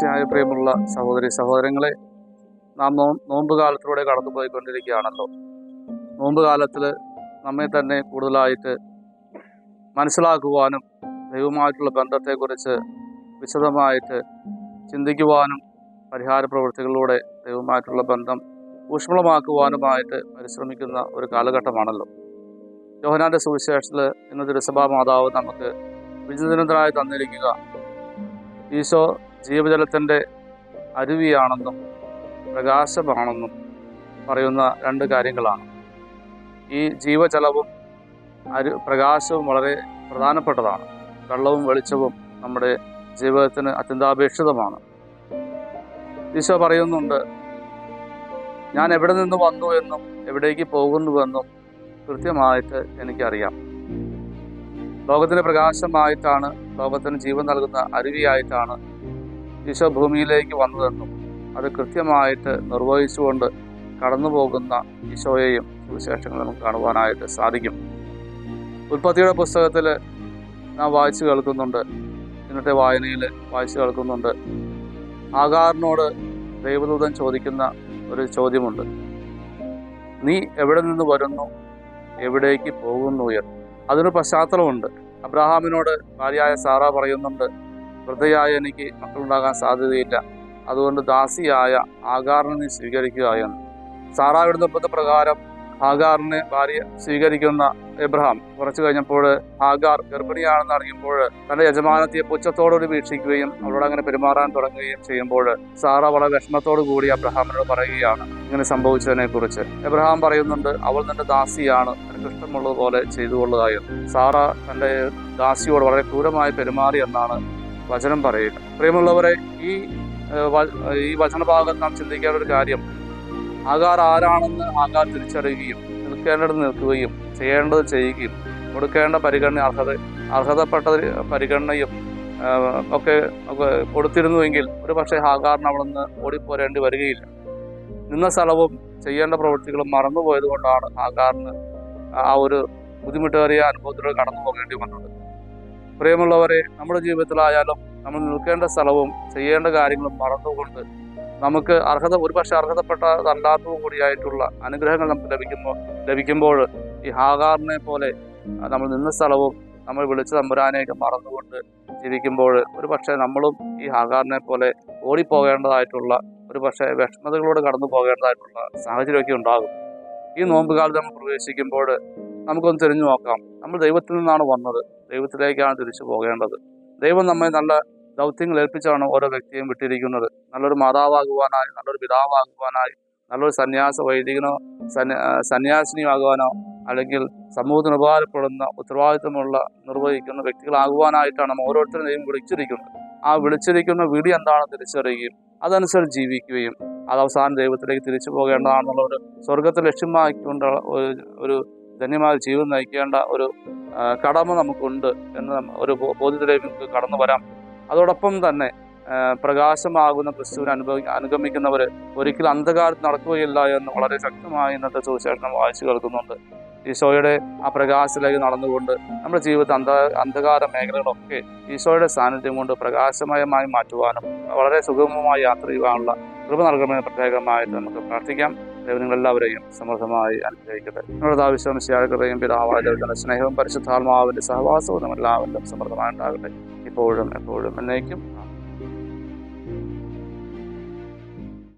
മിശിഹായ പ്രിയമുള്ള സഹോദരി സഹോദരങ്ങളെ, നാം നോമ്പ് കാലത്തിലൂടെ കടന്നുപോയിക്കൊണ്ടിരിക്കുകയാണല്ലോ. നോമ്പ് കാലത്തിൽ നമ്മെ തന്നെ കൂടുതലായിട്ട് മനസ്സിലാക്കുവാനും ദൈവവുമായിട്ടുള്ള ബന്ധത്തെക്കുറിച്ച് വിശദമായിട്ട് ചിന്തിക്കുവാനും പരിഹാര പ്രവൃത്തികളിലൂടെ ദൈവവുമായിട്ടുള്ള ബന്ധം ഊഷ്മളമാക്കുവാനുമായിട്ട് പരിശ്രമിക്കുന്ന ഒരു കാലഘട്ടമാണല്ലോ. യോഹന്നാന്റെ സുവിശേഷത്തിൽ ഇന്ന് തിരുസഭാ മാതാവ് നമുക്ക് വിചിന്തനത്തിനായി തന്നിരിക്കുക ഈശോ ജീവജലത്തിൻ്റെ അരുവിയാണെന്നും പ്രകാശമാണെന്നും പറയുന്ന രണ്ട് കാര്യങ്ങളാണ്. ഈ ജീവജലവും പ്രകാശവും വളരെ പ്രധാനപ്പെട്ടതാണ്. വെള്ളവും വെളിച്ചവും നമ്മുടെ ജീവിതത്തിന് അത്യന്താപേക്ഷിതമാണ്. ഈശോ പറയുന്നുണ്ട്, ഞാൻ എവിടെ നിന്ന് വന്നു എന്നും എവിടേക്ക് പോകുന്നുവെന്നും കൃത്യമായിട്ട് എനിക്കറിയാം. ലോകത്തിന് പ്രകാശമായിട്ടാണ്, ലോകത്തിന് ജീവൻ നൽകുന്ന അരുവിയായിട്ടാണ് ഈശോ ഭൂമിയിലേക്ക് വന്നതെന്നും അത് കൃത്യമായിട്ട് നിർവഹിച്ചുകൊണ്ട് കടന്നു പോകുന്ന ഈശോയെയും സുവിശേഷങ്ങൾ നമുക്ക് കാണുവാനായിട്ട് സാധിക്കും. ഉൽപ്പത്തിയുടെ പുസ്തകത്തിൽ നാം വായിച്ചു കേൾക്കുന്നുണ്ട്, ഇന്നത്തെ വായനയിൽ വായിച്ചു കേൾക്കുന്നുണ്ട്, ആഗാറിനോട് ദൈവദൂതൻ ചോദിക്കുന്ന ഒരു ചോദ്യമുണ്ട്, നീ എവിടെ നിന്ന് വരുന്നു, എവിടേക്ക് പോകുന്നു എന്ന്. അതിനൊരു പശ്ചാത്തലമുണ്ട്. അബ്രഹാമിനോട് ഭാര്യയായ സാറ പറയുന്നുണ്ട്, വൃദ്ധയായ എനിക്ക് മക്കളുണ്ടാകാൻ സാധ്യതയില്ല, അതുകൊണ്ട് ദാസിയായ ആഗാറിനെ നീ സ്വീകരിക്കുക എന്ന്. സാറായുടെ നിർബന്ധപ്രകാരം ആഗാറിനെ ഭാര്യ സ്വീകരിക്കുന്ന എബ്രഹാം കുറച്ചു കഴിഞ്ഞപ്പോൾ ആഗാർ ഗർഭിണിയാണെന്ന് അറിയുമ്പോൾ തന്റെ യജമാനത്തെ പുച്ഛത്തോടുകൂടി വീക്ഷിക്കുകയും അവളോട് അങ്ങനെ പെരുമാറാൻ തുടങ്ങുകയും ചെയ്യുമ്പോൾ സാറ വളരെ വിഷമത്തോടു കൂടി അബ്രഹാമിനോട് പറയുകയാണ് ഇങ്ങനെ സംഭവിച്ചതിനെ കുറിച്ച്. എബ്രഹാം പറയുന്നുണ്ട്, അവൾ നിന്റെ ദാസിയാണ്, നിനക്ക് ഇഷ്ടമുള്ളതുപോലെ ചെയ്തുകൊള്ളുകയായി. സാറ തന്റെ ദാസിയോട് വളരെ ക്രൂരമായി പെരുമാറി എന്നാണ് വചനം പറയുക. പ്രിയമുള്ളവരെ, ഈ വചനഭാഗം നാം ചിന്തിക്കേണ്ട ഒരു കാര്യം, ആഗാർ ആരാണെന്ന് ആഗാർ തിരിച്ചറിയുകയും നിൽക്കേണ്ടത് നിൽക്കുകയും ചെയ്യേണ്ടത് ചെയ്യുകയും കൊടുക്കേണ്ട പരിഗണന അർഹതപ്പെട്ട പരിഗണനയും ഒക്കെ കൊടുത്തിരുന്നുവെങ്കിൽ ഒരു പക്ഷേ ആഗാറിന് അവിടെ നിന്ന് ഓടിപ്പോരേണ്ടി വരികയില്ല. നിന്ന സ്ഥലവും ചെയ്യേണ്ട പ്രവൃത്തികളും മറന്നുപോയത് കൊണ്ടാണ് ആഗാറിന് ആ ഒരു ബുദ്ധിമുട്ടേറിയ അനുഭവത്തിലൂടെ കടന്നു പോകേണ്ടി വന്നത്. പ്രിയമുള്ളവരെ, നമ്മുടെ ജീവിതത്തിലായാലും നമ്മൾ നിൽക്കേണ്ട സ്ഥലവും ചെയ്യേണ്ട കാര്യങ്ങളും മറന്നുകൊണ്ട് നമുക്ക് ഒരുപക്ഷെ അർഹതപ്പെട്ടതല്ലാത്തതും കൂടിയായിട്ടുള്ള അനുഗ്രഹങ്ങൾ നമുക്ക് ലഭിക്കുമ്പോൾ ഈ ഹാഗാറിനെ പോലെ നമ്മൾ നിന്ന സ്ഥലവും നമ്മൾ വിളിച്ച തമ്പുരാനെയൊക്കെ മറന്നുകൊണ്ട് ജീവിക്കുമ്പോൾ ഒരു പക്ഷേ നമ്മളും ഈ ഹാഗാറിനെ പോലെ ഓടിപ്പോകേണ്ടതായിട്ടുള്ള ഒരു പക്ഷേ വിഷമതകളോട് കടന്നു പോകേണ്ടതായിട്ടുള്ള സാഹചര്യമൊക്കെ ഉണ്ടാകും. ഈ നോമ്പ് കാലത്ത് നമ്മൾ പ്രവേശിക്കുമ്പോൾ നമുക്കൊന്ന് തിരിഞ്ഞു നോക്കാം. നമ്മൾ ദൈവത്തിൽ നിന്നാണ് വന്നത്, ദൈവത്തിലേക്കാണ് തിരിച്ചു പോകേണ്ടത്. ദൈവം നമ്മെ നല്ല ദൗത്യങ്ങൾ ഏൽപ്പിച്ചാണ് ഓരോ വ്യക്തിയും വിട്ടിരിക്കുന്നത്. നല്ലൊരു മാതാവാകുവാനായി, നല്ലൊരു പിതാവാകുവാനായി, നല്ലൊരു വൈദികനോ സന്യാസിനിയോ ആകുവാനോ, അല്ലെങ്കിൽ സമൂഹത്തിന് ഉപകാരപ്പെടുന്ന ഉത്തരവാദിത്വമുള്ള നിർവഹിക്കുന്ന വ്യക്തികളാകുവാനായിട്ടാണ് നമ്മൾ ഓരോരുത്തരും ദൈവം വിളിച്ചിരിക്കുന്നത്. ആ വിളിച്ചിരിക്കുന്ന വിളി എന്താണെന്ന് തിരിച്ചറിയുകയും അതനുസരിച്ച് ജീവിക്കുകയും അത് അവസാനം ദൈവത്തിലേക്ക് തിരിച്ചു പോകേണ്ടതാണെന്നുള്ള ഒരു സ്വർഗത്തെ ലക്ഷ്യമാക്കിക്കൊണ്ട് ഒരു ധന്യമായ ജീവിതം നയിക്കേണ്ട ഒരു കടമ നമുക്കുണ്ട് എന്ന് ഒരു ബോധ്യത്തിലേക്ക് നമുക്ക് കടന്നു വരാം. അതോടൊപ്പം തന്നെ പ്രകാശമാകുന്ന ക്രിസ്തുവിനെ അനുഗമിക്കുന്നവർ ഒരിക്കലും അന്ധകാരത്തിൽ നടക്കുകയില്ല എന്ന് വളരെ ശക്തമായി ഇന്നത്തെ സുവിശേഷം വായിച്ചു കേൾക്കുന്നുണ്ട്. ഈശോയുടെ ആ പ്രകാശത്തിലേക്ക് നടന്നുകൊണ്ട് നമ്മുടെ ജീവിതത്തിൽ അന്ധകാര മേഖലകളൊക്കെ ഈശോയുടെ സാന്നിധ്യം കൊണ്ട് പ്രകാശമയമായി മാറ്റുവാനും വളരെ സുഗമമായി യാത്ര ചെയ്യുവാനുള്ള കൃപ നൽകണമെന്ന് പ്രത്യേകമായിട്ട് നമുക്ക് പ്രാർത്ഥിക്കാം. ദൈവം നിങ്ങളെല്ലാവരെയും സമൃദ്ധമായി അനുഗ്രഹിക്കട്ടെ. നിങ്ങളുടെ ആവശ്യം ശിയാകൃതയും പിതാവായ ദൈവത്തിന്റെ സ്നേഹവും പരിശുദ്ധാത്മാവിന്റെ സഹവാസവും നമ്മളെല്ലാവരും സമൃദ്ധമായി ഉണ്ടാകട്ടെ, ഇപ്പോഴും എപ്പോഴും എന്നേക്കും.